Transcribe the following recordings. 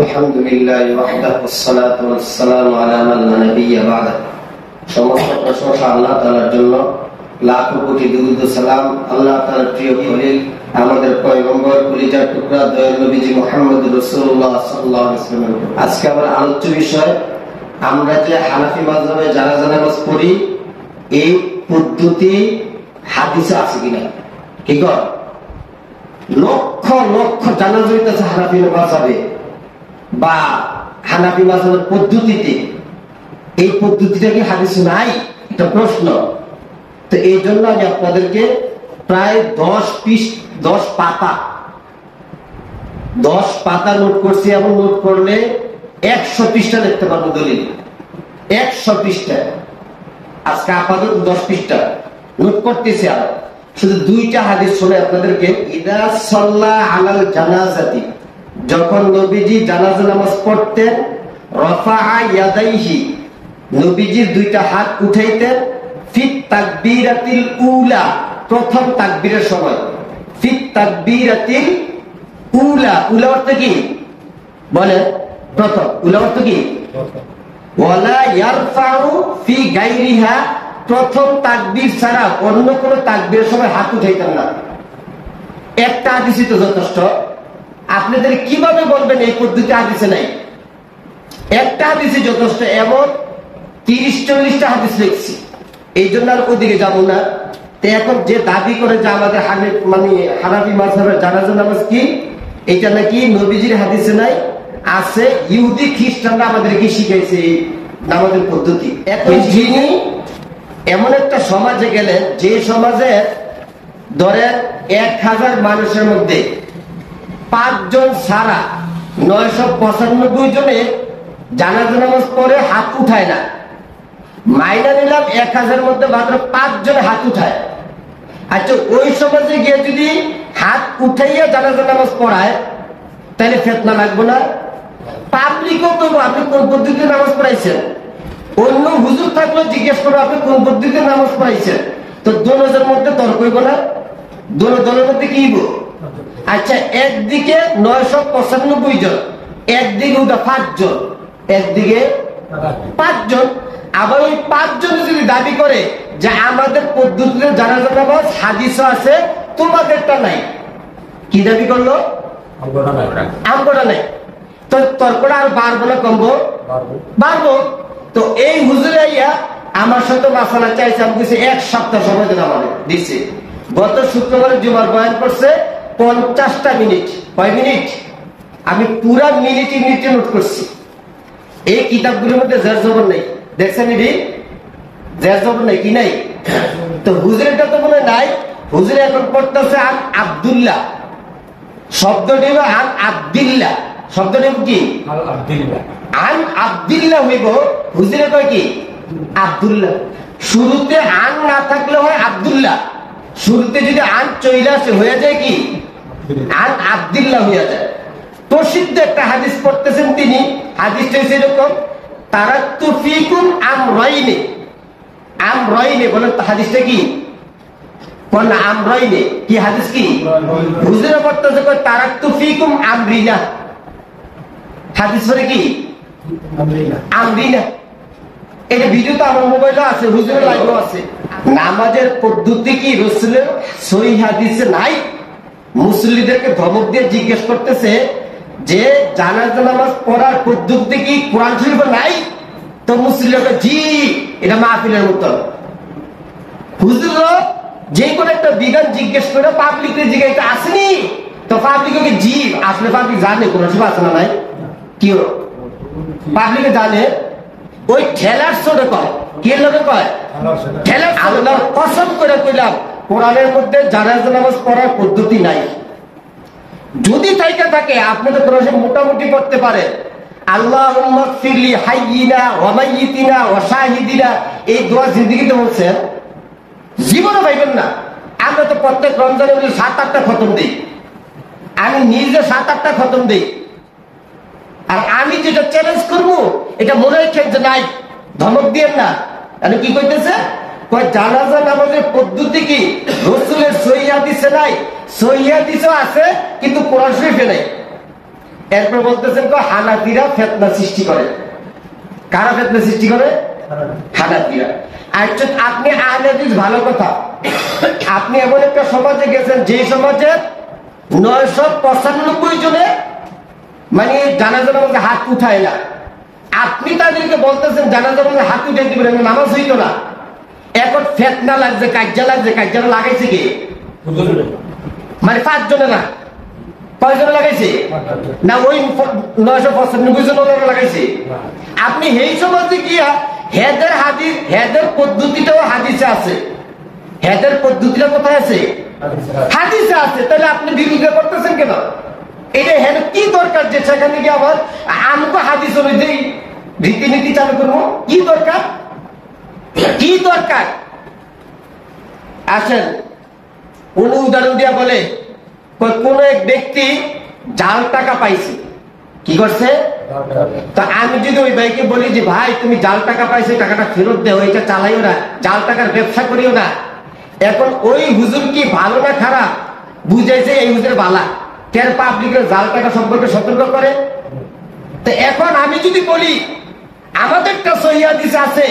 আলহামদুলিল্লাহ ওয়াহদাহু ওয়াসসালাতু ওয়াসসালামু আলা মান লা নাবিয়্যা বা'দা। সমস্ত প্রশংসা আল্লাহ তাআলার জন্য, লাখো কোটি দুরূদ ও সালাম আল্লাহ তাআলার প্রিয় খলিল আমাদের পয়গম্বর কলিজার টুকরা দয়াল নবীজি মুহাম্মদুর রাসূলুল্লাহ সাল্লাল্লাহু আলাইহি ওয়াসাল্লাম। আজকে আমার আলোচ্য বিষয়, আমরা যে হানাফি মাযহাবে জানাজা নামাজ পড়ি, এই পদ্ধতি হাদিসে আছে কিনা। কি কর লক্ষ লক্ষ জানাজা হইতেছে হানাফি মাযহাবে বা হানাফি মাযহাবের পদ্ধতিতে, এই পদ্ধতিটা কি হাদিসে নাই? এটা প্রশ্ন। তো এই জন্য আমি আপনাদেরকে প্রায় 10 পাতা নোট করছি, এবং নোট করলে 100 পৃষ্ঠা দেখতে পারবো দলিল। 100 পৃষ্ঠা, আজকে আপাতত 10 পৃষ্ঠা নোট করতেছি। আর শুধু 2টা হাদিস শুনে আপনাদেরকে। ইদা সাল্লা আলাল জানাজাতি, যখন নবীজি জানাজা নামাজ পড়তেন, রাফাআ ইয়াদাইহি, নবীজির 2টা হাত উঠাইতেন, ফিত তাকবীরাতিল উলা, প্রথম তাকবীরের সময়। ফিত তাকবীরাতিল উলা, উলা অর্থ কি বলে? প্রথম। উলা অর্থ কি? ওয়ালা ইয়ারফাউ ফি গায়রিহা, প্রথম তাকবীর ছাড়া অন্য কোন তাকবীরের সময় হাত উঠাইতেন না। একটা হাদিসই তো যথেষ্ট। আপনাদের কিভাবে বলবেন এই পদ্ধতি হাদিসে নাই? একটা হাদিসই যথেষ্ট। এমন 30-40টা হাদিস লিখছি, এই জন্য আর ওদিকে যাবো না। তো এখন যে দাবি করে যে আমাদের হানাফি মাযহাবের জানাজা নামাজ কি, এটা নাকি নবীজির হাদিসে নাই, আছে। ইহুদি খ্রিস্টানরা আমাদেরকে শিখাইছে এই নামাজের পদ্ধতি। এখন যিনি এমন একটা সমাজে গেলেন, যে সমাজে ধরেন 1000 মানুষের মধ্যে 5 জন ছাড়া 995 জনে জানাজা নামাজ পড়ে হাত উঠায় না। মাইনা নিলাম 1000 মধ্যে মাত্র 5 জন হাত উঠায়। আচ্ছা, ওই সমাজে গিয়ে যদি হাত উঠাইয়া জানাজা নামাজ পড়ায়, তাহলে ফিতনা লাগবে না? পাবলিকও করবো আপনি কোন পদ্ধতিতে নামাজ পড়াইছেন। অন্য হুজুর থাকলেও জিজ্ঞেস করবো আপনি কোন পদ্ধতিতে নামাজ পড়াইছেন। তো দলের মধ্যে তর্ক হইব না? দলের মধ্যে কি হইব? আচ্ছা, একদিকে 995 জন, একদিকে 5 জন, একদিকে 5 জন। আবার ওই 5 জন যদি দাবি করে যে আমাদের পদ্ধতিতে জানাজা নামাজ হাদিসও আছে, তোমাদেরটা নাই, কি দাবি করলো? আমগোটা নাই। তো তর্কটা আর বাড়বো না কমবো? বাড়বো। তো এই হুজুর আইয়া আমার সাথে মাসালা চাইছে, আমি দিচ্ছি 1 সপ্তাহ সময় দেন আমাদের দিচ্ছে। গত শুক্রবারে জুমার বয়ান করছে 50টা মিনিট। কয় মিনিট? আমি পুরা মিনিটে নোট করছি। এই কিতাবগুলোর মধ্যে জের জবর নেই, দেখছেন? এটি জের জবর নেই, কি নাই? তো হুজুরেরটা তো মনে নাই। হুজুর এখন পড়তেছে আন আব্দুল্লাহ, শব্দটি হইব আন আব্দুল্লাহ। শব্দটি কি? আন আব্দুল্লাহ হইব। হুজুরে কয় কি? আব্দুল্লাহ। শুরুতে আন না থাকলে হয় আব্দুল্লাহ, শুরুতে যদি আন চলে আসে হয়ে যায় কি? আন আব্দুল্লাহ হয়ে যায়। প্রসিদ্ধ একটা হাদিস পড়তেছেন তিনি। হাদিসটা হচ্ছে এরকম, তারাক্তু ফিকুম আমরাইনি। আমরাইনি বলেন তো হাদিসটা কি? কোন আমরাইনি? কি হাদিস? কি হুজুরে পড়তেছে কয় তারাক্তু ফিকুম আমরিনা। হাদিস পড়ে কি? আমরিনা। এটা ভিডিও তো আমার মোবাইলে আছে, হুজুরের লাইভও আছে। নামাজের পদ্ধতি কি রাসূলের সহিহ হাদিসে নাই? মুসল্লিদেরকে ধমক দিয়ে জিজ্ঞেস করতেছে যে জানাজা নামাজ পড়ার পদ্ধতি কি কোরআন শরীফে নাই? তো মুসল্লিরা জি, এটা মাহফিলের মতো। হুজুর যে কোনো একটা বিধান জিজ্ঞেস করে পাবলিকের জিজ্ঞাসা আসেনি, তো পাবলিককে জি, আসলে পাবলিক জানে কোরআন শরীফ আছে না নাই? কি পাবলিকে জানে? ওই ঠেলার ছোটে কয়, কে লোকে কয় ঠেলার। আল্লাহর কসম করে কইলাম, কোরআনের মধ্যে জানাজা নামাজ পড়ার পদ্ধতি নাই। যদি তাইকা থাকে আপনি তো কোরআন মোটামুটি পড়তে পারেন। আল্লাহুম্মা গফিরলি হাইয়িনা ওয়া মাইয়িতিনা ওয়া শাহিদিনা, এই দোয়া জিন্দেগিতে বলছেন, জীবনে পাইবেন না। আমরা তো প্রত্যেক রমজানে 7-8টা খতম দিই। আমি নিজে 7-8টা খতম দিই। আর আমি যেটা চ্যালেঞ্জ করবো, এটা মনে রাখেন যে নাই, ধমক দিয়েন না। তাহলে কি কইতেছে? জানাজা নামাজের পদ্ধতি কি রাসূলের সহিহ হাদিসে নাই? সহিহ হাদিসে আছে, কিন্তু কোরআন শরীফে নাই। এরপর বলতেছেন হানাফিরা ফিতনা সৃষ্টি করে। কারা ফিতনা সৃষ্টি করে? হানাফিরা। আচ্ছা, আপনি আহলে হাদিস, ভালো কথা, আপনি এমন একটা সমাজে গেছেন যে সমাজে 995 জনে মানে জানাজার মধ্যে হাত উঠায় না। আপনি তাদেরকে বলতেছেন জানাজার মধ্যে হাত উঠাই দিবেন, নামাজ হইতো না। এখন ফিতনা লাগছে, কাজ্জা লাগছে, কাজ্জাটা লাগাইছে কি? মানে 5 জনে না, কয়জনে লাগাইছে? না ওই 995 জন লাগাইছে। আপনি এই সমাজে গিয়া হেদের হাদিস, হেদের পদ্ধতিটাও হাদিসে আছে। হেদের পদ্ধতিটা কোথায় আছে? হাদিসে আছে। তাহলে আপনি বিরোধিতা করতেছেন কেন? এটা হেদ কি দরকার যে সেখানে গিয়ে আবার আমাকে হাদিস অনুযায়ী রীতিনীতি চালু করবো? কি দরকার? কি দরকার? আসেন, কোন উদাহরণ দিয়া বলে কোন এক ব্যক্তি জাল টাকা পাইছে। কি করছে? তা আমি যদি ওই ভাইকে বলি যে ভাই তুমি জাল টাকা পাইছো, টাকাটা ফেরত দেও, এটা চালাইও না, জাল টাকার ব্যবসা করিও না। এখন ওই হুজুর কি ভালো না খারাপ বুঝাইছে? এই হুজুর বালা, কেন পাবলিকের জাল টাকা সম্পর্কে সতর্ক করে। তো এখন আমি যদি বলি আমাদেরটা সহিহ হাদিসে আছে,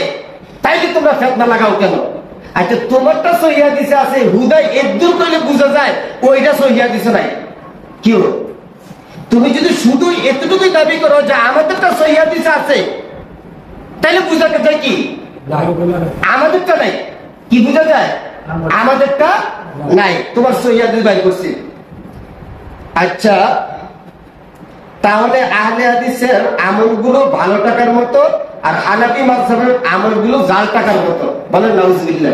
তাইলে তোমরা ফিতনা লাগাও কেন? আচ্ছা, তোমারটা সহিহ হাদিসে আছে, হুদাই একদূর করলে বোঝা যায় ওইটা সহিহ হাদিসে নাই। কি হলো? তুমি যদি শুধু এতটুকুই দাবি করো যে আমাদেরটা সহিহ হাদিসে আছে, তাইলে বোঝাতে যায় কি আমাদেরটা নাই। কি বোঝা যায়? আমাদেরটা নাই, তোমার সহিহ হাদিস বাইর করছি। আচ্ছা, তাহলে আহলে হাদিসের আমলগুলো ভালো টাকার মতো, আর হানাফি মাযহাবের আমলগুলো জাল টাকার মতো। বলেন নাউজুবিল্লাহ।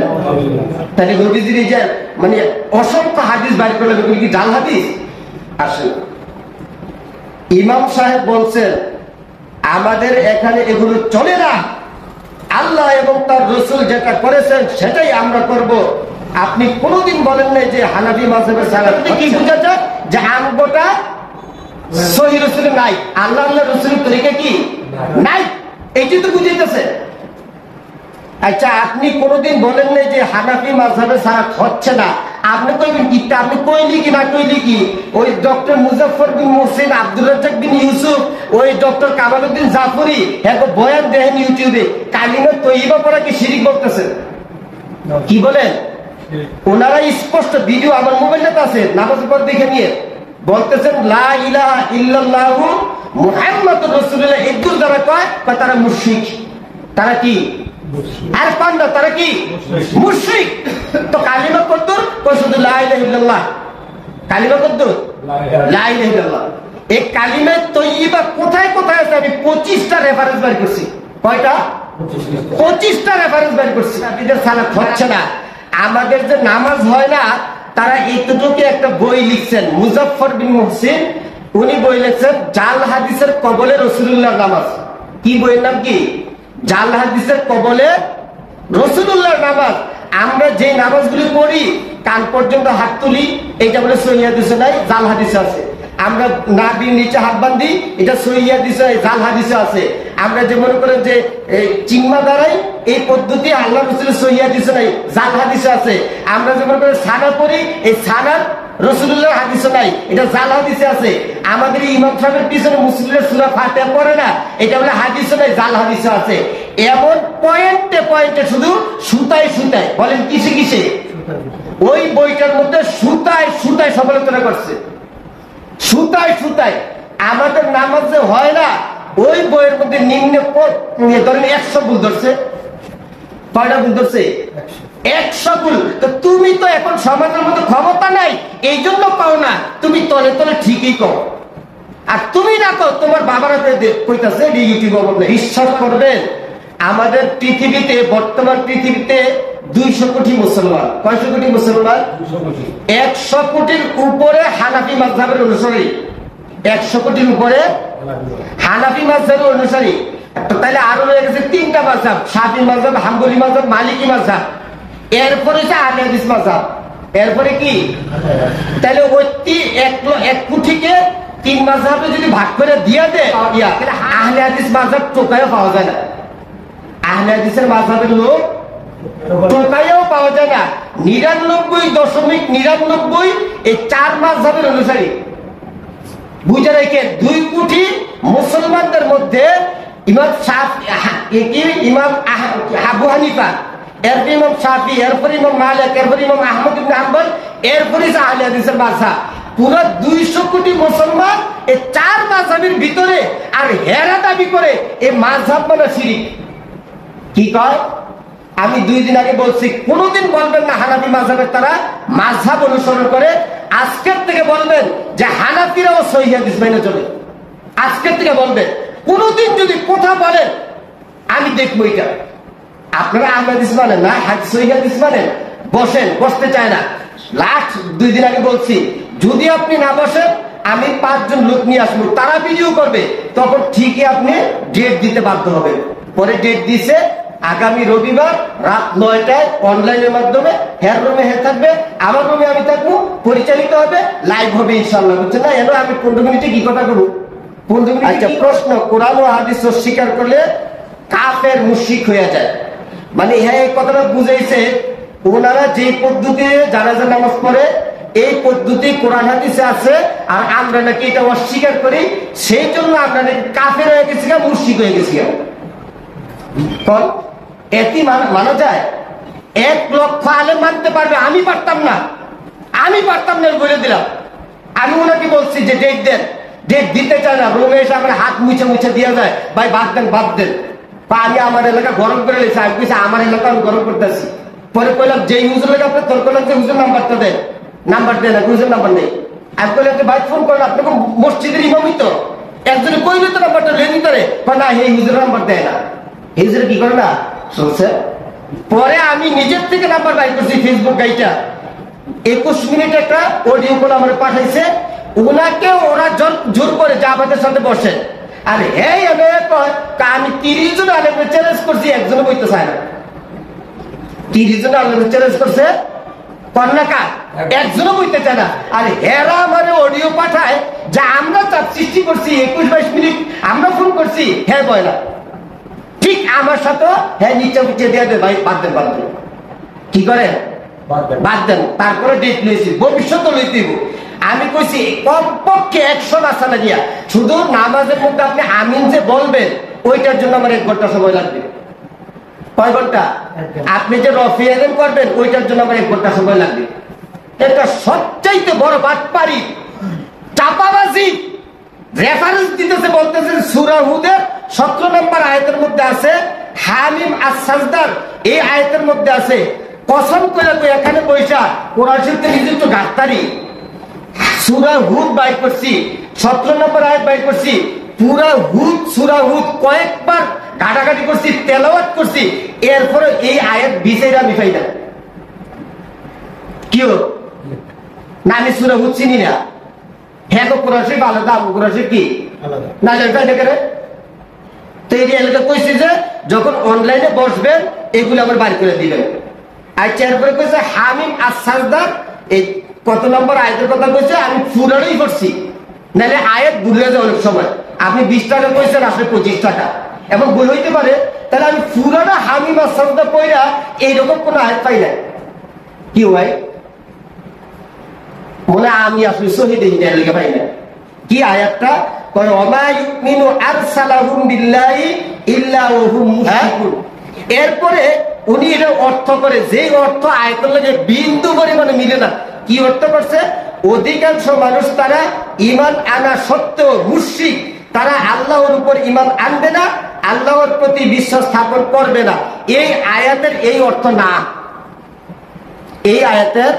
তাহলে নবীজির যে মানে অসংখ্য হাদিস বাইর করলে এগুলো কি জাল হাদিস? আসলে ইমাম সাহেব বলছেন আমাদের এখানে এগুলো চলে না, আল্লাহ এবং তার রাসূল যেটা করেছেন সেটাই আমরা করব। আপনি কোনোদিন বলেন নাই যে হানাফি মাযহাবের সালাত। কি বুঝা যায়? যে আমগোটা সহিহ রাসূলে নাই, আল্লাহ রাসূলের তরিকা কি নাই, এইটি তো বুঝাইতেছে। আচ্ছা, আপনি কোনোদিন বলেন নাই যে হানাফি মাযহাবের সালাত হচ্ছে না। আপনি কইবেন কি? আপনি কইলি কি না কইলি কি? ওই ডক্টর মুজাফফর বিন মুহসিন, আব্দুর রাজ্জাক বিন ইউসুফ, ওই ডক্টর কামালউদ্দিন জাফরি এক বয়ান দেখেন ইউটিউবে, কালিমা তৈয়বা পড়া কি শিরক বলতেছে? কি বলেন? ওনারা স্পষ্ট ভিডিও আমার মোবাইলটাতে আছে, নামাজ পড়ে দেখে নিয়ে বলতেছেন লা ইলাহা ইল্লাল্লাহু মুহাম্মাদুর রাসূলুল্লাহ। একদূর যারা কয় তারা মুশরিক। তারা কি? আর পান্ডা, তারা কি? মুশরিক। তো কালিমা কদ্দুর? শুধু লা ইলাহা ইল্লাল্লাহ। কালিমা কদ্দুর? লা ইলাহা ইল্লাল্লাহ। এই কালিমা তৈয়বা কোথায় কোথায় আছে? আমি 25টা রেফারেন্স বের করছি। কয়টা? 25টা রেফারেন্স বের করছি। আপনাদের সালাত হচ্ছে না, আমাদের যে নামাজ হয় না, তারা এইটুকু একটা বই লিখছেন, মুজাফফর বিন মুহসিন, উনি বই লিখছেন জাল হাদিসের কবলে রাসূলুল্লাহর নামাজ। কি বইয়ের নাম কি? জাল হাদিসের কবলে রাসূলুল্লাহর নামাজ। আমরা যে নামাজগুলি পড়ি, কান পর্যন্ত হাত তুলি, এইটা বলে সহিহ হাদিসে নাই, জাল হাদিসে আছে। আমরা নাভির নিচে হাত বাঁধি, এটা সহিহ হাদিসে, জাল হাদিসে আছে। আমরা যে মনে করেন যে চিন্মা দাঁড়াই, এই পদ্ধতি আল্লাহ রাসূলের সহিহ হাদিসে নাই, জাল হাদিসে আছে। আমরা যে মনে করেন সানা পড়ি, এই সানার রাসূলুল্লাহর হাদিসে নাই, এটা জাল হাদিসে আছে। আমাদের ইমাম সাহেবের পিছনে মুসলিমের সূরা ফাতিহা পড়ে না, এটা বলে হাদিসে নাই, জাল হাদিসে আছে। এমন পয়েন্টে পয়েন্টে শুধু সুতায় সুতায়, বলেন কিসে কিসে? ওই বইটার মধ্যে সুতায় সুতায় সমালোচনা করছে, সুতায় সুতায়। আমাদের নামাজে হয় না, ওই বইয়ের মধ্যে নিম্নে ধরেন 100 ভুল ধরছে। কয়টা ভুল ধরছে? 100 ভুল। তো তুমি তো এখন সমাজের মধ্যে ক্ষমতা নাই, এই জন্য পাও না। তুমি তলে তলে ঠিকই কও, আর তুমি না কও, তোমার বাবারা কইতাছে ইউটিউবে বলবে। বিশ্বাস করবেন, আমাদের পৃথিবীতে, বর্তমান পৃথিবীতে 200 কোটি মুসলমান। কয়শো কোটি মুসলমান? 100 কোটির উপরে হানাফি মাযহাবের অনুসারী। 100 কোটির উপরে হানাফি মাযহাবের অনুসারী। তাহলে আরো রয়ে গেছে 3টা মাযহাব, শাফিঈ মাযহাব, হাম্বলি মাযহাব, মালিকি মাযহাব। এরপরে হচ্ছে আহলে হাদিস মাযহাব। এরপরে কি? তাহলে ওই 1 কোটিকে 3 মাযহাবে যদি ভাগ করে দিয়া দেয়, তাহলে আহলে হাদিস মাযহাব টোকায়ও পাওয়া যায় না। আহলে হাদিসের মাযহাবের লোক টোকায়ও পাওয়া যায় না। 99.99 এই 4 মাযহাবের অনুসারী। বুঝে রেখে 2 কোটি মুসলমানদের মধ্যে ইমাম ইমাম আবু হানিফা, এরপর ইমাম শাফি, এরপর ইমাম মালিক, এরপর ইমাম আহমদ ইবনে হাম্বল, এরপর আহলে হাদিসের মাযহাব। পুরো 200 কোটি মুসলমান এই 4 মাযহাবের ভিতরে, আর হেরা দাবি করে এই মাযহাব মানে শিরক। কি কয়? আমি 2 দিন আগে বলছি, কোনদিন বলবেন না হানাফি মাযহাবের তারা মাযহাব অনুসরণ করে। আজকের থেকে বলবেন যে হানাফিরাও সহিহ হাদিস মেনে চলে। আজকের থেকে বলবেন, কোনদিন যদি কথা বলেন আমি দেখবো এটা। আপনারা আহলে হাদিস মানেন না, সহিহ হাদিস মানেন, বসেন, বসতে চায় না। লাস্ট 2 দিন আগে বলছি, যদি আপনি না বসেন আমি 5 জন লোক নিয়ে আসবো, তারা ভিডিও করবে, তখন ঠিকই আপনি ডেট দিতে বাধ্য হবেন। পরে ডেট দিছে আগামী রবিবার রাত 9টায় অনলাইনের মাধ্যমে, হের রুমে হে থাকবে, আমার রুমে আমি থাকবো, পরিচালিত হবে, লাইভ হবে ইনশাআল্লাহ। বুঝছেন না? এলো আমি 15 মিনিটে কি কথা বলবো? 15 মিনিট। আচ্ছা, প্রশ্ন, কোরআন ও হাদিস অস্বীকার করলে কাফের মুশরিক হয়ে যায়, মানে হ্যাঁ এই কথাটা বুঝাইছে ওনারা যে পদ্ধতিতে জানাজার নামাজ পড়ে এই পদ্ধতি কোরআন হাদিসে আছে, আর আমরা নাকি এটা অস্বীকার করি, সেই জন্য আমরা নাকি কাফের হয়ে গেছি, মুশরিক হয়ে গেছি। এটি মানা যায়? 1 লক্ষ আলেম মানতে পারবে, আমি পারতাম না, আমি পারতাম না, বলে দিলাম। আমি ওনাকে বলছি যে ডেট দেন, ডেট দিতে চায় না, রুমে এসে আমার হাত মুছে মুছে দিয়ে যায়, ভাই বাদ দেন, বাদ দেন। বা আমি আমার এলাকা গরম করে লেছি, আমি বলছি আমার এলাকা আমি গরম করতেছি। পরে কইলাম যে হুজুর লেগে আপনি তোর করলাম যে হুজুর নাম্বারটা দেন, নাম্বার দেন, হুজুর নাম্বার নেই। আমি কইলাম যে ভাই ফোন করেন, আপনাকে মসজিদের ইমামই তো, একজনে কইলে তো নাম্বারটা লেনি করে, না এই হুজুর নাম্বার দেয় না। এই হুজুর কি করে না শুনছে। পরে আমি নিজের থেকে নাম্বার বাইর করছি, ফেসবুক গাইটা 21 মিনিট একটা অডিও কল আমার পাঠাইছে, ওনাকে ওরা জোর করে যা আমাদের সাথে বসে। আর এই আমি 30 জন আলেমকে চ্যালেঞ্জ করছি, একজনও বইতে চায় না। 30 জন আলেমকে চ্যালেঞ্জ করছে, কন্যাকা একজনও বইতে চায় না। আর এরা আমার অডিও পাঠায় যে আমরা চাপ সৃষ্টি করছি, 21-22 মিনিট আমরা ফোন করছি, হ্যাঁ বয় না। ঠিক আমার সাথে হ্যাঁ নিচে উঠে দিয়ে দেয়, ভাই বাদ দেন, বাদ দেন। কি করেন? বাদ দেন। তারপরে ডেট লইছি, ভবিষ্যতে লইতে। আমি কইছি কমপক্ষে 100 মাসালা দিয়া, শুধু নামাজের মধ্যে আপনি আমিন যে বলবেন ওইটার জন্য আমার 1 ঘন্টা সময় লাগবে। কয় ঘন্টা? আপনি যে রফি আযান করবেন ওইটার জন্য আমার 1 ঘন্টা সময় লাগবে। এটা সবচাইতে বড় বাটপারি, চাপাবাজি। রেফারেন্স দিতেছে, বলতেছে সূরা হুদের 17 নম্বর আয়াতের মধ্যে আছে হামিম আস-সাজদার, এই আয়াতের মধ্যে আছে। কসম করে তো এখানে পয়সা কোরআন শরীফে নিজস্ব গাস্তারি সূরা হুদ বাইর করছি, 17 নম্বর আয়াত বাইর করছি, পুরা হুদ সূরা হুদ কয়েকবার ঘাটাঘাটি করছি, তেলাওয়াত করছি, এরপরে এই আয়াত বিচাইরা আমি পাই না। কি না আমি সূরা হুদ চিনি না? হ্যাঁ, তো কোরআন শরীফ আলাদা, কোরআন শরীফ কি না জানতে করে। তো এই এলাকা কইছি যে যখন অনলাইনে বসবেন এগুলো আবার বাইর করে দিবেন। আচ্ছা, এরপরে কইছে হামিম আস-সাজদার, এই কত নম্বর আয়াতের কথা কইছে, আমি পুরানোই করছি, নাহলে আয়াত ভুলে যায় অনেক সময়। আপনি 20 টাকা কইছেন, আসলে 25 টাকা, এবং ভুল হইতে পারে। তাহলে আমি পুরানো হামিম আস-সাজদার পড়া এইরকম কোন আয়াত পাই না। কি হয় মনে আমি আসলে শহীদ লেগে পাই না। কি আয়াতটা? কয় ওমা ইউমিনু আরসালাহুম বিল্লাহি ইল্লা ওয়া হুম মুশরিকুন। এরপরে উনি এটা অর্থ করে, যে অর্থ আয়াতের লাগে বিন্দু পরিমাণে মিলে না। কি অর্থ করছে? অধিকাংশ মানুষ তারা ঈমান আনা সত্ত্বেও মুশরিক, তারা আল্লাহর উপর ঈমান আনবে না, আল্লাহর প্রতি বিশ্বাস স্থাপন করবে না। এই আয়াতের এই অর্থ না, এই আয়াতের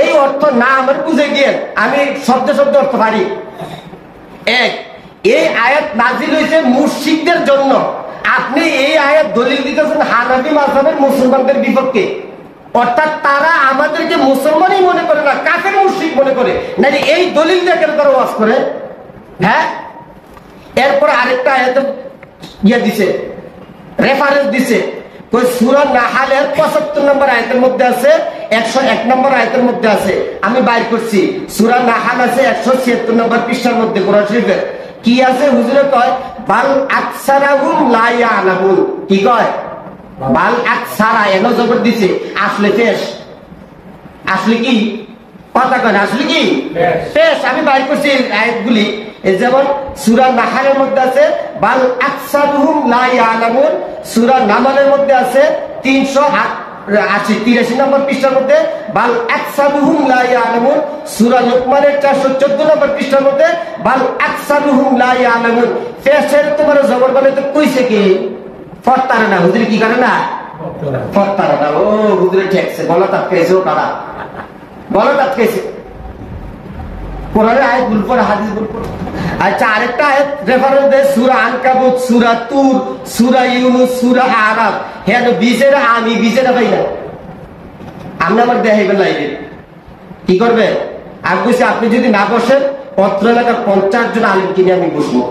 এই অর্থ না আমার বুঝে গিয়ে আমি শব্দ শব্দ অর্থ পারি। এক, এই আয়াত নাজিল হয়েছে মুশরিকদের জন্য। আপনি এই আয়াত দলিল দিতেছেন হানাফি মাযহাবের মুসলমানদের বিপক্ষে, অর্থাৎ তারা আমাদেরকে মুসলমানই মনে করে না, কাফের মুশরিক মনে করে। না এই দলিল দিয়ে কেন তারা ওয়াজ করে? হ্যাঁ, এরপর আরেকটা আয়াত ইয়ে দিছে, রেফারেন্স দিছে, সূরা নাহালের 75 নম্বর আয়াতের মধ্যে আছে, 101 নম্বর আয়াতের মধ্যে আছে। আমি বাইর করছি, সূরা নাহাল আছে 176 নম্বর পৃষ্ঠার মধ্যে কোরআন শরীফের। কি আছে? হুজুরে কয় বাল আকসারাহুম লা ইয়ালামুন। কি কয়? বাল আকসারা, এনো জবর দিছে, আসলে পেশ, আসলে কি কথা কয় না, আসলে কি শেষ। আমি বাইর করছি আয়াতগুলি, যেমন সূরা নাহলের মধ্যে আছে বাল আকসারুহুম লা ইয়ালামুন, সূরা নামলের মধ্যে আছে 383 নম্বর পৃষ্ঠার মধ্যে বাল আকসারুহুম লা ইয়ালামুন, সূরা লোকমানের 414 নম্বর পৃষ্ঠার মধ্যে বাল আকসারুহুম লা ইয়ালামুন। ফেসের তোমার জবর বলে তো কইছে কি ফরতারে না, হুজুর কি করে না ফরতারে না। ও হুজুরে ঠেকছে, বলা তাৎকাইছে, ও কারা বলা তাৎকাইছে, কোরআনের আয়াত ভুল পড়ে, হাদিস ভুল পড়ে। আচ্ছা, আরেকটা আয়াত রেফারেন্স দেয় সূরা আনকাবুত, সূরা তুর, সূরা ইউনূস, সূরা আরাফ। হ্যাঁ, বীজের আমি বীজের ভাই না, আপনি আমার দেখাইবেন লাইবে কি করবে। আমি বলছি আপনি যদি না বসেন, পত্র এলাকার 50 জন আলিম কিনে আমি বসবো।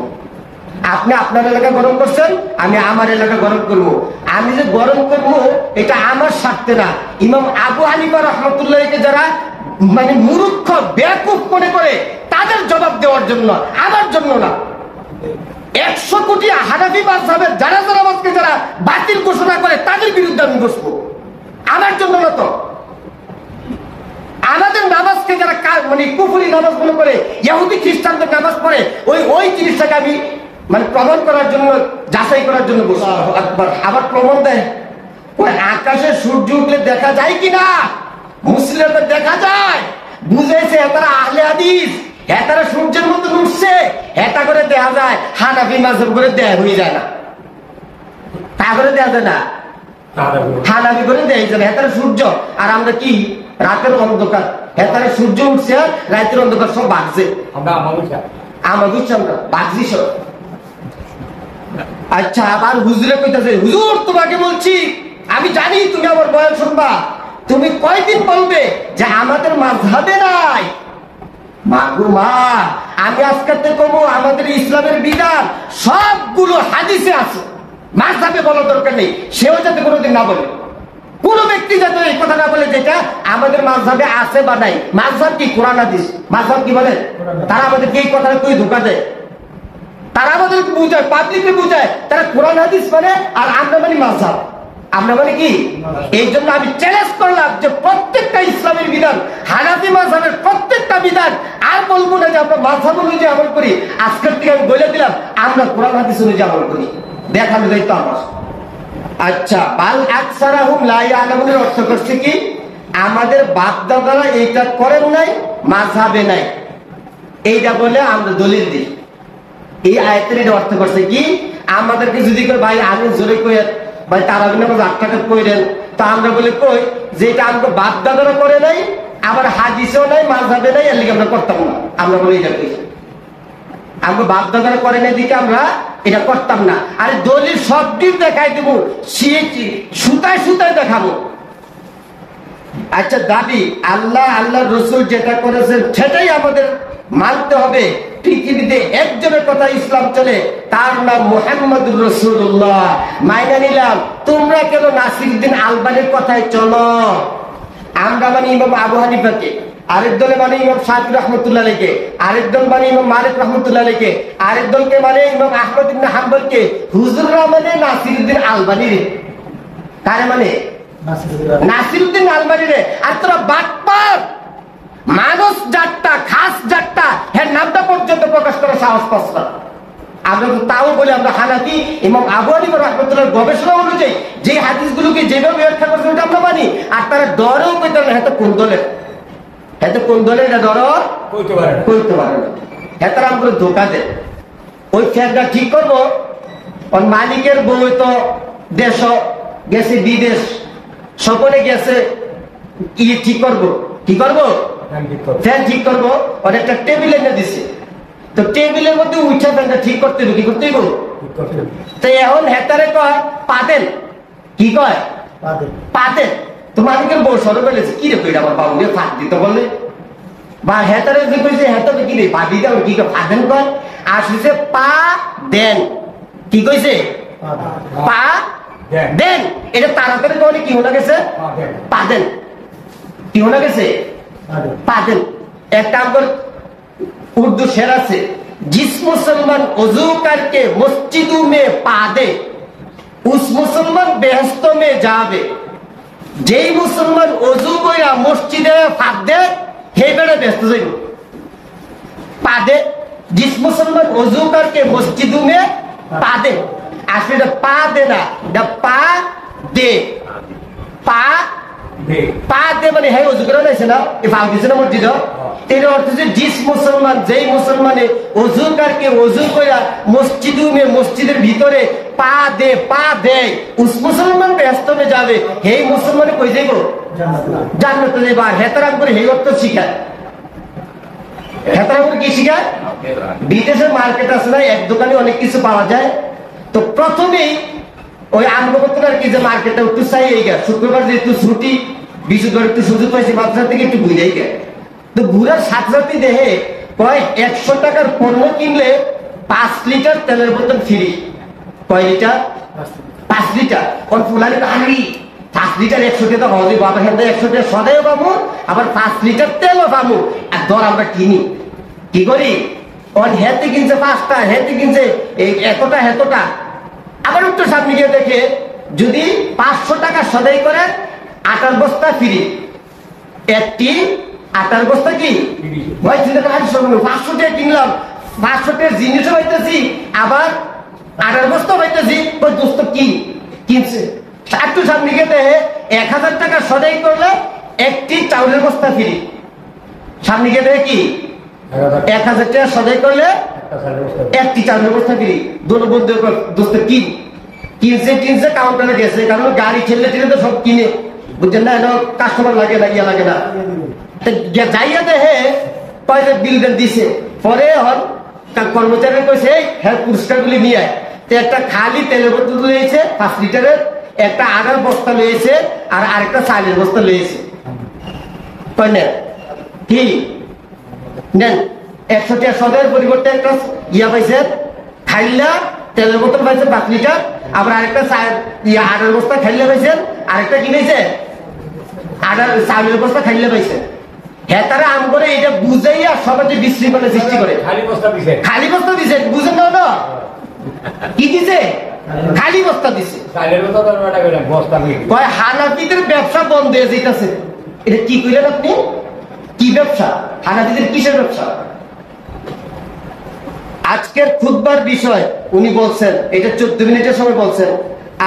আপনি আপনার এলাকা গরম করছেন, আমি আমার এলাকা গরম করবো। আমি যে গরম করবো এটা আমার স্বার্থে না। ইমাম আবু হানিফা রাহমাতুল্লাহকে যারা মানে মূর্খ বেয়াকুফ মনে করে, তাদের জবাব দেওয়ার জন্য, আমার জন্য না। 100 কোটি হানাফি মাযহাবের জানাজা নামাজকে যারা বাতিল ঘোষণা করে, তাদের বিরুদ্ধে আমি বসবো, আমার জন্য না। তো আমাদের নামাজকে যারা মানে কুফরি নামাজ মনে করে, ইহুদি খ্রিস্টানদের নামাজ পড়ে, ওই জিনিসটাকে আমি মানে প্রমাণ করার জন্য, যাচাই করার জন্য বসবো। আবার প্রমাণ দেয়, ওই আকাশে সূর্য উঠলে দেখা যায় কিনা, মুসলিমদের দেখা যায়, বুঝেছে তারা আহলে হাদিস, তারা সূর্যের মতো উঠছে, এটা করে দেখা যায়। হানাফি মাযহাব করে দেয়া হয়ে যায় না, তা করে দেয়া যায় না, হানাফি করে দেয় যাবে। তারা সূর্য, আর আমরা কি রাতের অন্ধকার, তারা সূর্য উঠছে, রাতের অন্ধকার সব ভাগছে, আমরা ভাগছি সব। আচ্ছা, আবার হুজুরে কইতাছে, হুজুর তোমাকে বলছি, আমি জানি তুমি আমার বয়ান শুনবা, তুমি কয়দিন বলবে যে আমাদের মাযহাবে নাই। মাগো মা, আমি আজকে কমো, আমাদের ইসলামের বিধান সবগুলো হাদিসে আছে, মাযহাবে বলার দরকার নেই। সেও যাতে কোনোদিন না বলে, কোন ব্যক্তি যাতে এই কথা না বলে যেটা আমাদের মাযহাবে আছে বা নাই। মাযহাব কি? কোরআন হাদিস। মাযহাব কি বলে? তারা আমাদেরকে এই কথাটা তুই ধোঁকা দেয়, তারা আমাদেরকে বুঝায়, পাবলিককে বুঝায়, তারা কোরআন হাদিস মানে, আর আমরা মানে মাযহাব। আমরা মানে কি? এই জন্য আমি চ্যালেঞ্জ করলাম যে প্রত্যেকটা ইসলামের বিধান, হানাফি মাযহাবের প্রত্যেকটা বিধান, আর বলবো না যে আমরা মাযহাব অনুযায়ী আমল করি। আজকের থেকে আমি বলে দিলাম আমরা কোরআন হাদিস অনুযায়ী আমল করি, দেখানো দায়িত্ব আমার। আচ্ছা, বাল আকসারাহুম লা ইয়ালামুনের অর্থ করছে কি? আমাদের বাপ দাদারা এইটা করেন নাই, মাযহাবে নাই, এইটা বলে আমরা দলিল দিই। এই আয়াতের এটা অর্থ করছে কি? আমাদেরকে যদি কই ভাই আমি জোরে কই ভাই তারাবি নামাজ 8 টাকা কইরেন, তা আমরা বলে কই যে এটা আমাদের বাপ দাদারা করে নাই, আবার হাদিসেও নাই, মাযহাবে নাই, এর লিগে আমরা করতাম না। আমরা বলি এটা কই আমরা বাপ দাদারা করে নাই দিকে আমরা এটা করতাম না। আরে দলিল সব দিন দেখাই দেবো, সুতায় সুতায় দেখাবো। আচ্ছা, দাবি আল্লাহ আল্লাহর রাসূল যেটা করেছেন সেটাই আমাদের মানতে হবে। পৃথিবীতে একজনের কথা ইসলাম চলে, তার নাম মুহাম্মদুর রাসূলুল্লাহ। মাইনা নিলাম। তোমরা কেন নাসিরউদ্দিন আলবানির কথায় চলো? আমরা মানে ইমাম আবু হানিফাকে, আরেক দলে মানে ইমাম শাফিঈ রাহমাতুল্লাহ আলাইহি, আরেক দল মানে ইমাম মালিক রাহমাতুল্লাহ আলাইহি, আরেক দলকে মানে ইমাম আহমদ ইবনে হাম্বলকে। হুজুররা মানে নাসিরউদ্দিন আলবানি। কারে মানে? নাসিরউদ্দিন আলবানি রে। আর তোরা বাটপার, মানুষ যাত্রা, খাস যাত্রা, এর নামটা পর্যন্ত প্রকাশ করার সাহস পাস না। আমরা তো তাও বলি আমরা হানাফি। ইমাম আবু হানিফা রাহমাতুল্লাহর গবেষণা অনুযায়ী যে হাদিসগুলোকে যেভাবে ব্যাখ্যা করছে ওটা আমরা মানি। আর তারা ডরেও কইতে না হয়তো কোন দলের, হয়তো কোন দলের এটা ডর কইতে পারে না। হ্যাঁ, তারা আমাকে ধোকা দেয়। ওই ফ্যানটা ঠিক করবো, ওর মালিকের বউ তো দেশ গেছে, বিদেশ সকলে গেছে, ঠিক করবো, কি করবো? ফ্যান ঠিক করবো। ওর একটা টেবিল এনে দিছে, তো টেবিলের মধ্যে উঠা ফ্যানটা ঠিক করতে কি করতে হইব? তো এখন হেতারে কয় পাতেন, কি কয়? পাতেন। তো মালিকের বউ সরে বলেছে, কি রে কইটা আমার বাবুকে ফাঁক দিতে বলে, বা হেতারে যে কইছে হেতারে কি রে ভাবি দাও, কি কয় ফাঁদেন কয়, আসছে পা দেন, কি কইছে? পা দেন। এটা তাড়াতাড়ি কলে কি হয়ে গেছে? পাদেন। কি হয়ে গেছে? পাদেন। একটা আমার উর্দু শের আছে, जिस मुसलमान वजू करके मस्जिदों में पा दे उस मुसलमान बेहश्तों में जावे। যেই মুসলমান ওযু কইরা মসজিদে ফাঁক দেয় हे बेड़ा व्यस्त जाइब पा दे जिस मुसलमान वजू करके मस्जिदों में पा दे আসলে পা দে না পা দে পা পা দে মানে হ্যাঁ ওযু করে নাইছে না এই পা দিছে না মসজিদ এর অর্থ যে জিস মুসলমান যেই মুসলমানে ওযু করকে ওযু কইরা মসজিদের ভিতরে পা দে উস মুসলমান ব্যস্ত হয়ে যাবে এই মুসলমানে কই যাইবো জান্নাতে যাইবা হেতারাম করে এই অর্থ শিখায় হেতারাম করে কি শিখায় বিদেশের মার্কেট আছে না এক দোকানে অনেক কিছু পাওয়া যায় তো প্রথমেই ওই আমগোপত্র আর কি যে মার্কেটে একটু চাই এই গা শুক্রবার যেহেতু ছুটি বিশুদ্ধ একটু সুযোগ পাইছি মাদ্রাসা থেকে একটু ঘুরেই গে তো ঘুরার সাথে সাথে দেহে কয় 100 টাকার পণ্য কিনলে 5 লিটার তেলের বোতল ফ্রি কয় লিটার 5 লিটার কোন ফুলানি আনবি 5 লিটার 100 টাকা হলে বাবা হেতে 100 টাকা সদাইও পাবো আবার 5 লিটার তেলও পাবো আর ধর আমরা কিনি কি করি और हेते किनसे 5টা हेते किनसे এতটা হেতটা আবার একটু সামনে গিয়ে দেখে যদি 500 টাকা সদাই করে আটার বস্তা ফ্রি একটি আটার বস্তা কি ভাই চিন্তা করে 500 টাকা কিনলাম 500 টাকার জিনিসও পাইতেছি আবার আটার বস্তা পাইতেছি ওই দোস্ত কি কিনছে একটু সামনে গিয়ে দেখে 1000 টাকা সদাই করলে একটি চাউলের বস্তা ফ্রি সামনে গিয়ে দেখে কি 1000 টাকা সদাই করলে একটি চাউলের বস্তা ফ্রি দুটো বন্ধু দোস্ত কি কিনছে কাউন্টারে গেছে কারণ গাড়ি ঠেললে তো সব কিনে বুঝছেন না এটা কাস্টমার লাগে না ইয়া লাগে না যাইয়া দেখে পয়সা বিল দিছে পরে হন কর্মচারী কইছে হ্যাঁ পুরস্কার গুলি নিয়ে আয় তো একটা খালি তেলের বোতল লইছে 5 লিটারের একটা আগার বস্তা লইছে আর আরেকটা চালের বস্তা লইছে কয় নেন কি নেন 100 টাকা সদাইয়ের পরিবর্তে একটা ইয়া পাইছে খাইলা তেলের বোতল পাইছে 5 লিটার আবার আরেকটা আটার বস্তা খাইলে পাইছেন আরেকটা কিনেছে আটার চাউলের বস্তা খাইলে পাইছে হ্যাঁ তারা আম করে এটা বুঝাইয়া সমাজে বিশৃঙ্খলা সৃষ্টি করে খালি বস্তা দিছে বুঝেন না কি দিছে খালি বস্তা দিছে হানাফিদের ব্যবসা বন্ধ হয়ে যাইতেছে এটা কি কইলেন আপনি কি ব্যবসা হানাফিদের কিসের ব্যবসা আজকের খুতবার বিষয় উনি বলছেন এটা 14 মিনিটের সময় বলছেন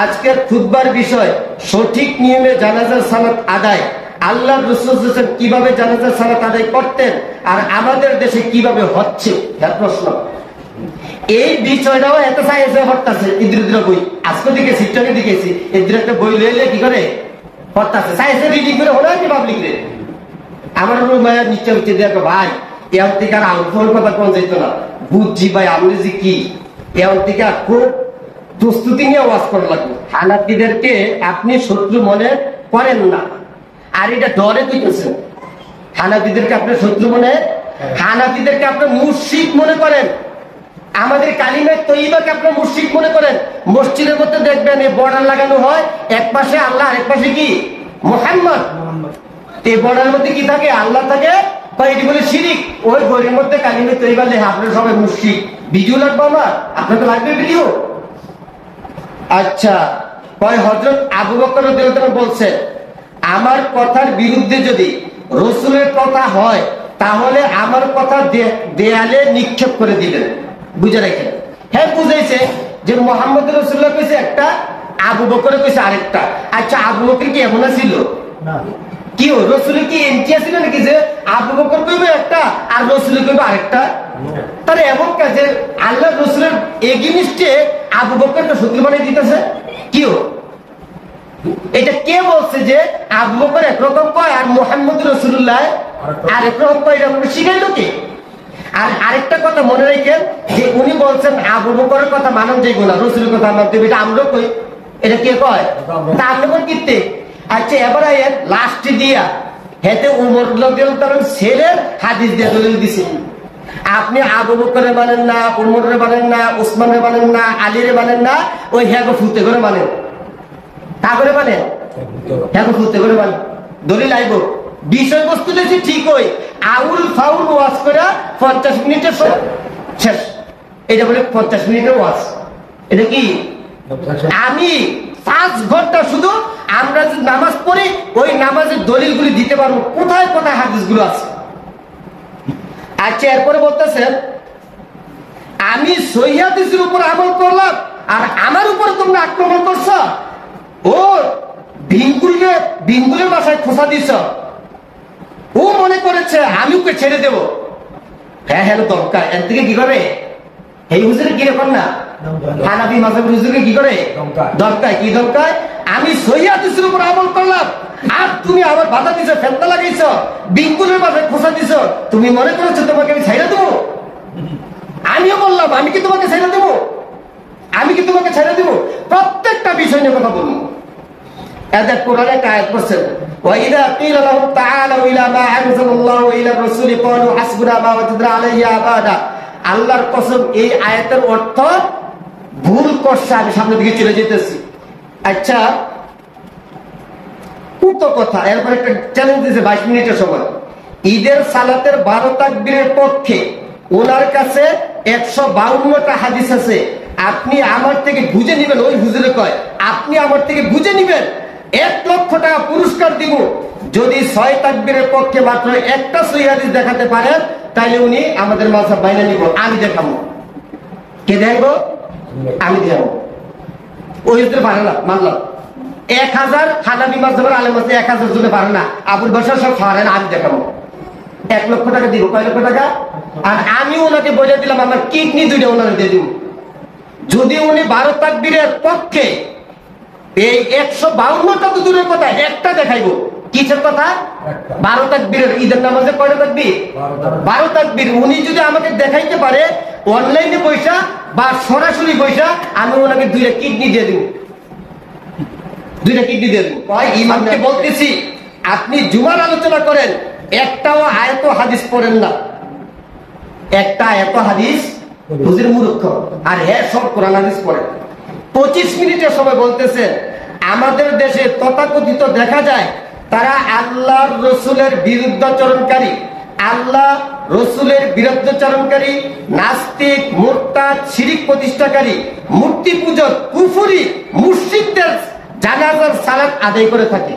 আজকের খুতবার বিষয় সঠিক নিয়মে জানাজার সালাত আদায় আল্লাহর রাসূল কিভাবে জানাজার সালাত আদায় করতেন আর আমাদের দেশে কিভাবে হচ্ছে এর প্রশ্ন এই বিষয়টাও এত সাইজে হচ্ছে ইদ্রিদ্র বই আজকে দিকে সিস্টেমে দিকেছি ইদ্রিদ্র একটা বই লইলে কি করে হচ্ছে সাইজে রিডিং করে হলো কি পাবলিক রে আমার মায়ের নিশ্চয় হচ্ছে দেখো ভাই এর থেকে আর আউটফল কথা কোন যাইতো না বুঝছি ভাই আপনি যে কি এর থেকে খুব প্রস্তুতি নিয়ে ওয়াজ করা লাগবে হানাফিদেরকে আপনি শত্রু মনে করেন না আর এটা ডরে কইতেছেন হানাফিদেরকে আপনি শত্রু মনে হানাফিদেরকে আপনি মুশরিক মনে করেন আমাদের কালিমা তৈয়বাকে আপনি মুশরিক মনে করেন মসজিদের মধ্যে দেখবেন এই বর্ডার লাগানো হয় এক পাশে আল্লাহ আরেক পাশে কি মুহাম্মদ এই বর্ডারের মধ্যে কি থাকে আল্লাহ থাকে এটি বলে শিরিক ওই বইয়ের মধ্যে কালিমা তৈয়বা লেখা আপনারা সবাই মুশরিক ভিডিও লাগবে আমার আপনাকে লাগবে ভিডিও আচ্ছা কয় হযরত আবু বকর রাদিয়াল্লাহু আনহু বলছেন আমার কথার বিরুদ্ধে যদি রাসূলের কথা হয় তাহলে আমার কথা দেয়ালে নিক্ষেপ করে দিবেন বুঝে রাখেন হ্যাঁ বুঝাইছে যে মুহাম্মদ রাসূলুল্লাহ কইছে একটা আবু বকর কইছে আরেকটা আচ্ছা আবু বকর কি এমন ছিল না কি রাসূলের কি এমটি ছিল নাকি যে আবু বকর কইবে একটা আর রাসূল কইবে আরেকটা তাহলে এমন কাজে আল্লাহ রাসূলের এগেইনস্টে আবু বকরকে শত্রু বানিয়ে দিতেছে কি এটা কে বলছে যে আবু বকর একরকম কয় আর মুহাম্মদ রাসূলুল্লাহ আরেক রকম কয় এটা আমরা শিখাইলো কি আর আরেকটা কথা মনে রাখেন যে উনি বলছেন আবু বকরের কথা মানন যাইবো না রাসূলের কথা মানতে হবে এটা আমরা কই এটা কে কয় তা আমরা কোন কিতে আচ্ছা এবার আয়ের লাস্ট দিয়া হেতে উমর রাদিয়াল্লাহু তাআলা ছেলের হাদিস দিয়ে দলিল দিছে আপনি আবু বকরের মানেন না উমরের মানেন না উসমানের মানেন না আলীর মানেন না ওই হ্যাগো ফুতে করে মানেন তা করে মানেন হ্যাগো ফুতে করে মানেন দলিল আইবো বিষয়বস্তু দেখি ঠিক হই আউল ফাউল ওয়াজ করে 50 মিনিটের শেষ এটা বলে 50 মিনিটের ওয়াজ এটা কি আমি 5 ঘন্টা শুধু আমরা যে নামাজ পড়ি ওই নামাজের দলিলগুলি দিতে পারবো কোথায় কোথায় হাদিসগুলো আছে আচ্ছা, এরপরে বলতেছেন আমি সহিহ হাদিসের উপর আমল করলাম আর আমার উপর তোমরা আক্রমণ করছো, ও বিঙ্গুলের বাসায় খোঁচা দিছ, ও মনে করেছে আমি ওকে ছেড়ে দেব। হ্যাঁ হ্যাঁ দরকার, এর থেকে কি করে এই হুজুরে কি রকম না হানাফি মাযহাবের হুজুরে কি করে দরকার, কি দরকার? আমি সহিহ হাদিসের উপর আমল করলাম আর তুমি আমার বাধা দিছো, ফেলতা লাগাইছো, বিঙ্গুলের বাসায় খোঁচা দিছো, তুমি মনে করেছো তোমাকে আমি ছেড়ে দেবো? আমিও বললাম আমি কি তোমাকে ছেড়ে দেবো? আমি কি তোমাকে ছেড়ে দেবো? প্রত্যেকটা বিষয় নিয়ে কথা বলবো। এদের কোরআনে একটা আয়াত পড়ছেন, ওয়াইদা কিলা লাহুম তাআলাউ ইলা মা আনজালাল্লাহু ইলা রাসূলি ক্বালু হাসবুনা মা ওয়াজadna আলাইহি আবাদা। আল্লাহর কসম এই আয়াতের অর্থ ভুল করছে, আমি সামনের দিকে চলে যেতেছি। আচ্ছা, কত কথা। এরপর একটা চ্যালেঞ্জ দিয়েছে 22 মিনিটের সময়। ঈদের সালাতের 12 তাকবীরের পক্ষে ওনার কাছে 152টা হাদিস আছে, আপনি আমার থেকে বুঝে নিবেন। ওই হুজুরে কয় আপনি আমার থেকে বুঝে নিবেন, 1 লক্ষ টাকা পুরস্কার দিব যদি 6 তাকবীরের পক্ষে মাত্র একটা সহিহ হাদিস দেখাতে পারেন, তাহলে উনি আমাদের মাযহাব বাইনা নিব। আমি দেখাবো। কে দেখবো? আমি দেখাবো। ওই হুজুরে পারে না, মানলাম। 1000 হানাফি মাযহাবের আলেম আছে, 1000 জনে পারে না। আবুল বাশার সব পারে না, আমি দেখাবো। 1 লক্ষ টাকা দিব। কয় লক্ষ টাকা? আর আমি ওনাকে বলে দিলাম আমার কিডনি 2টা ওনাকে দিয়ে দিব যদি উনি 12 তাকবীরের পক্ষে এই 152টা তো দূরের কথা, একটা দেখাইবো। কিসের কথা? 12 তাকবীরের। ঈদের নামাজে কয়টা তাকবীর? 12 তাকবীর। উনি যদি আমাকে দেখাইতে পারে অনলাইনে পয়সা বা সরাসরি পয়সা, আমি ওনাকে 2টা কিডনি দিয়ে দিব। 2টা কিডনি দিয়ে দিব। ইমামকে বলতেছি আপনি জুমার আলোচনা করেন, একটাও আয়াত হাদিস পড়েন না, একটা আয়াত হাদিস হুজুর মূর্খ, আর হ্যাঁ সব কোরআন হাদিস পড়ে। 25 মিনিটের সময় বলতেছে আমাদের দেশে তথাকথিত দেখা যায় তারা আল্লাহর রসুলের বিরুদ্ধাচরণকারী, আল্লাহ রসুলের বিরুদ্ধাচরণকারী, নাস্তিক, মুরতাদ, শিরিক প্রতিষ্ঠাকারী, মূর্তি পূজক, কুফরি, মুশরিকদের জানাজার সালাত আদায় করে থাকে।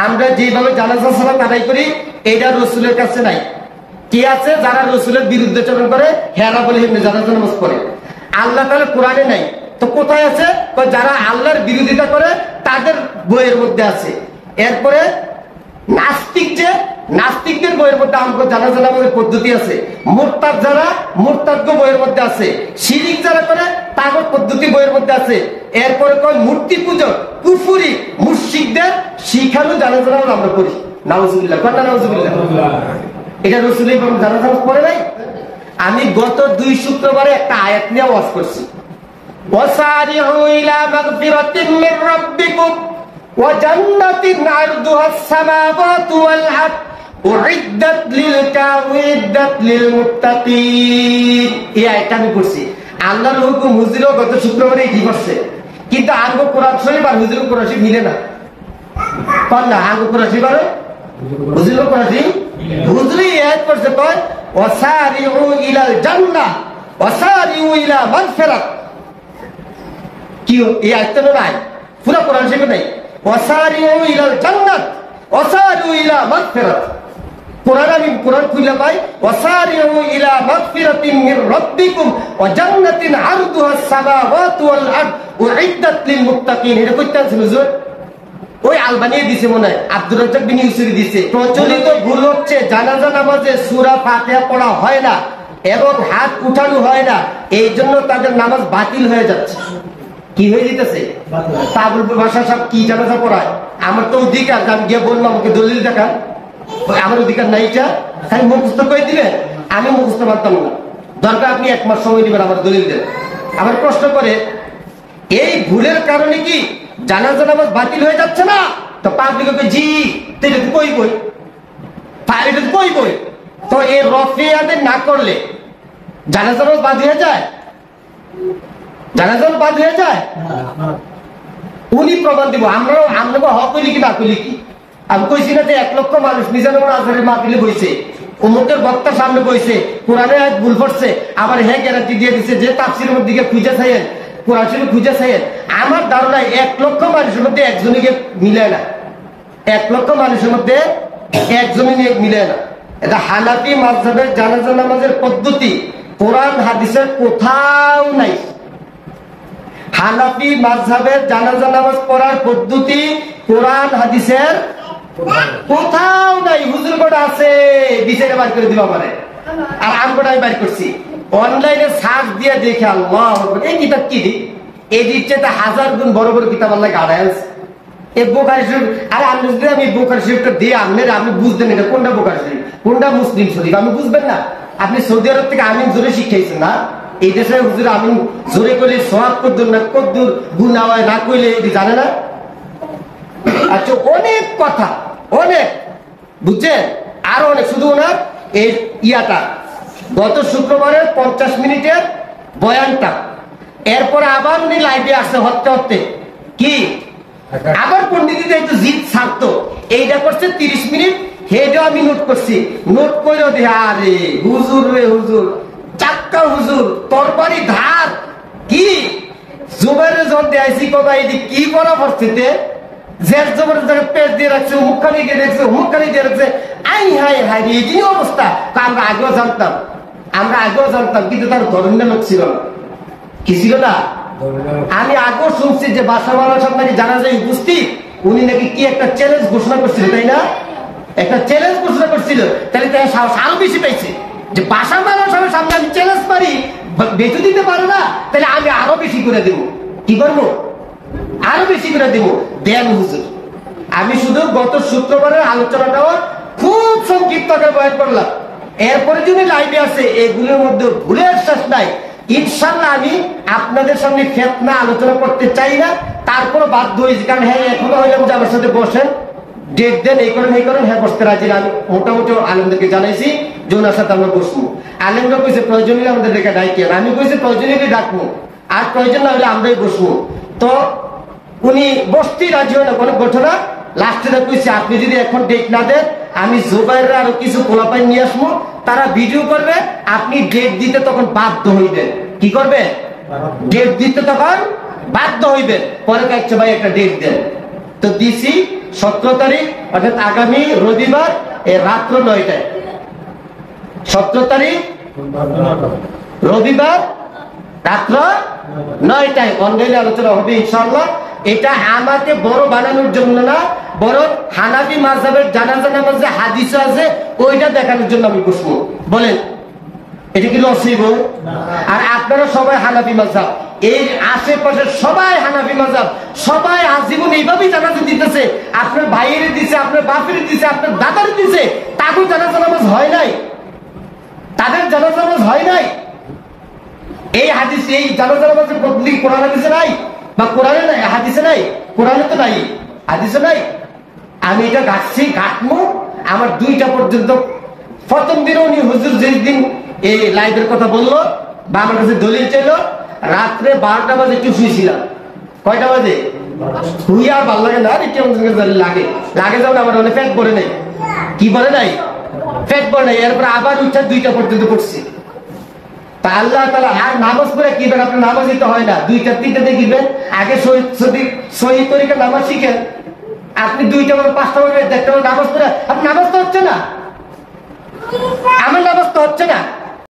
আমরা যেভাবে জানাজার সালাত আদায় করি এটা রসুলের কাছে নাই। কি আছে? যারা রসুলের বিরুদ্ধাচরণ করে হেরা বলে জানাজা নামাজ পড়ে। আল্লাহ তাআলা কোরআনে নাই তো কোথায় আছে? যারা আল্লাহর বিরোধিতা করে তাদের বইয়ের মধ্যে আছে। এরপরে নাস্তিকদের বইয়ের মধ্যে আমাদের জানাজা নামাজের পদ্ধতি আছে। মুরতাদ যারা, মুরতাদ বইয়ের মধ্যে আছে। শিরিক যারা করে তাদের পদ্ধতি বইয়ের মধ্যে আছে। এরপরে কয় মূর্তি পূজক, কুফরি, মুশরিকদের শিখানো জানাজা নামাজ আমরা করি। নাউজুবিল্লাহ, কোনটা নাউজুবিল্লাহ? এটা রসুলের জানাজা নামাজ পড়ে নাই। আমি গত 2 শুক্রবারে একটা আয়াত নিয়ে ওয়াজ করছি, ওয়াসারিউ ইলা মাগফিরাতিন মির রাব্বিকুম ওয়া জান্নাতিন আরদুহাস সামাওয়াতু ওয়াল আরদ উইদ্দাত লিল মুত্তাকিন। এই আয়াতটা আমি পড়ছি। আল্লাহর হুকুম হুজুরও গত শুক্রবারে কি করছে, কিন্তু আরবো কোরআন শরীফ আর হুজুর কোরআন শরীফ মিলে না। কোন না আরবো কোরআন শরীফ আর হুজুর কোরআন শরীফ হুজুরই আয়াত পড়ছে, কয় ওয়াসারিউ ইলাল জান্নাহ ওয়াসারিউ ইলা মাগফিরাত। কি এই আয়াতটা নাই, পুরো কোরআন শরীফে নাই। ওয়াসারিউ ইলাল জান্নাত ওয়াসারিউ ইলা মাগফিরাত। কোরআন আমি কোরআন খুলে পাই ওয়াসারিউ ইলা মাগফিরাতিন মির রাব্বিকুম ওয়া জান্নাতিন আরদুহাস সামাওয়াতু ওয়াল আরদ উইদ্দাত লিল মুত্তাকিন। এটা কইতে আছে হুজুর? ওই আলবানিয়ে দিছে মনে হয়, আব্দুর রাজ্জাক বিন ইউসুফি দিছে। প্রচলিত ভুল হচ্ছে জানাজা নামাজে সূরা ফাতিহা পড়া হয় না এবং হাত উঠানো হয় না, এই জন্য তাদের নামাজ বাতিল হয়ে যাচ্ছে। কি হয়ে যেতেছে? তাবুল ভাষা সব কি জানাজা পড়ায়? আমার তো অধিকার, আমি গিয়ে বললাম আমাকে দলিল দেখান। আমার অধিকার নাই, এটা খালি মুখস্থ করে দিলে আমি মুখস্থ পারতাম না। দরকার আপনি 1 মাস সময় দিবেন, আমার দলিল দেন। আমার প্রশ্ন করে এই ভুলের কারণে কি জানাজা নামাজ বাতিল হয়ে যাচ্ছে না? তো পাবলিককে জি এটা তো কই বই, এটা তো কই বই। তো এই রফিয়াদের না করলে জানাজা নামাজ বাদ হয়ে যায়? জানাজা বাদ হয়ে যায়? উনি প্রমাণ দিব। আমরা হক হইলি কি না কইলি কি? আমি কইছি না যে 1 লক্ষ মানুষ মিজানুর আজহারের মাহফিলে বইছে, অমুকের বক্তার সামনে বইছে, কোরআনে আয়াত ভুল পড়ছে, আবার হ্যাঁ গ্যারান্টি দিয়ে দিছে যে তাফসীরের মধ্যে দিকে খুঁজে চাইেন, কোরআন শরীফ খুঁজে চাইেন। আমার ধারণা 1 লক্ষ মানুষের মধ্যে একজনকে মিলে না, 1 লক্ষ মানুষের মধ্যে একজনই মিলে না। এটা হানাফি মাযহাবের জানাজা নামাজের পদ্ধতি কোরআন হাদিসের কোথাও নাই। হানাফি মাযহাবের জানাজা নামাজ পড়ার পদ্ধতি কোরআন হাদিসের কোথাও নাই। হুজুর কোটা আছে, বিচারে বার করে দিবা পারে, আর আমি কোটাই বার করছি। অনলাইনে সার্চ দিয়ে দেখে আল্লাহ এই কিতাব কি এই দিচ্ছে, হাজার গুণ বড় বড় কিতাব আল্লাহ গাড়ায় আছে। এই বুখারী শরীফ, আরে আমি যদি আমি বুখারী শরীফটা দিয়ে আপনি বুঝতেন এটা কোনটা বুখারী শরীফ কোনটা মুসলিম শরীফ, আমি বুঝবেন না। আপনি সৌদি আরব থেকে আমিন জোরে শিখাইছেন না, এই দেশে হুজুর আমিন জোরে করলে সওয়াব কদ্দুর না কদ্দুর গুনাহ হয় না কইলে এটি জানে না। আচ্ছা অনেক কথা, অনেক বুঝছেন, আরো অনেক, শুধু ওনার এই ইয়াটা গত শুক্রবারের 50 মিনিটের বয়ানটা, এরপরে আবার উনি লাইভে আসছে হতে হতে কি আবার পন্ডিতদের একটু জিদ ছাড়তো, এইটা করছে 30 মিনিট, হেডেও আমি নোট করছি, নোট করেও দে আরে হুজুর রে হুজুর চাক্কা হুজুর তরবারি ধার কি জুবাইরের জন দেয়াইছি কথা এটি কি করা পড়ছে জের জবরের জায়গায় পেট দিয়ে রাখছে, মুখখানি দিয়ে রাখছে, মুখখানি দিয়ে রাখছে, আই হাই হাই এই যে অবস্থা। আমরা আগেও জানতাম কিন্তু তার ধরনের লোক ছিল না, কি ছিল না। আমি আগেও শুনছি যে বাসার মানুষ নাকি জানা যায় উপস্থিত, উনি নাকি কি একটা চ্যালেঞ্জ ঘোষণা করছিল, তাই না? একটা চ্যালেঞ্জ ঘোষণা করছিল, তাহলে তাই সাহস আরো বেশি পাইছে যে বাসার মানুষ আমি সামনে আমি চ্যালেঞ্জ পারি বেঁচে দিতে পারে না, তাহলে আমি আরো বেশি করে দেব। কি করবো? আরো বেশি করে দেব। দেন হুজুর, আমি শুধু গত শুক্রবারের আলোচনাটাও খুব সংক্ষিপ্ত আকারে বয়ান করলাম। এরপরে যদি লাইভে আছে এগুলোর মধ্যে ভুলের শেষ নাই। ইনশাল্লাহ আমি আপনাদের সামনে ফিতনা আলোচনা করতে চাই না, তারপরে বাধ্য হয়েছি, কারণ হ্যাঁ এখনো হইলাম যে আমার সাথে বসেন, ডেট দেন, এই করেন হ্যাঁ বসতে রাজি। আমি মোটামুটি আলেমদেরকে জানাইছি যে ওনার সাথে আমরা বসবো। আলেমরা কইছে প্রয়োজন হলে আমাদের রেখে ডাকিয়েন, আমি কইছি প্রয়োজন হলে ডাকবো, আর প্রয়োজন না হলে আমরাই বসবো। তো উনি বসতেই রাজি হয় না কোনো ঘটনা। লাস্টে কইছে আপনি যদি এখন ডেট না দেন আমি জুবাইররা আরো কিছু পোলাপাই নিয়ে আসবো, তারা ভিডিও করবে, আপনি ডেট দিতে তখন বাধ্য হইবেন। কি করবে? ডেট দিতে তখন বাধ্য হইবেন। পরে কাছে ভাই একটা ডেট দেন, তো দিছি 17 তারিখ অর্থাৎ আগামী রবিবার রাত্র 9টায়। 17 তারিখ রবিবার রাত্র 9টায় অনলাইনে আলোচনা হবে ইনশাআল্লাহ। এটা আমাকে বড় বানানোর জন্য না, বরং হানাফি মাযহাবের জানাজা নামাজে হাদিস আছে ওইটা দেখানোর জন্য আমি বসবো। বলেন এটা কি নসিব? আর আপনারা সবাই হানাফি মাযহাব, এই আশেপাশে সবাই হানাফি মাযহাব, সবাই আজীবন এইভাবেই জানাজা দিতেছে। আপনার ভাইয়ের দিছে, আপনার বাপের দিছে, আপনার দাদার দিছে, তাদের জানাজা নামাজ হয় নাই, তাদের জানাজা নামাজ হয় নাই। এই হাদিস এই জানাজা নামাজের পদ্ধতি কোরআন হাদিসে নাই, বা কোরআনে নাই, হাদিসে নাই, কোরআনে তো নাই, হাদিসে নাই। আমি এটা ঘাটমু আমার 2টা পর্যন্ত। প্রথম দিন উনি হুজুর যেদিন এই লাইভের কথা বললো বা আমার কাছে দলিল চাইলো, রাত্রে 12টা বাজে একটু শুয়েছিলাম। কয়টা বাজে? শুয়ে আর ভালো লাগে না, আর একটু লাগে লাগে যেমন আমার অনেক পেট ভরে নাই। কি বলে নাই? পেট ভরে নাই। এরপর আবার উঠে 2টা পর্যন্ত পড়ছি। তা আল্লাহ তাআলা আর নামাজ পড়ে কি বেন, আপনার নামাজ দিতে হয় না, 2টা 3টা দেখিবেন আগে সহি তরিকা নামাজ শিখেন। আপনি 2টা বা 5টা বা 1টা নামাজ পড়ে আপনি নামাজ তো হচ্ছে না, আমার নামাজ তো হচ্ছে না।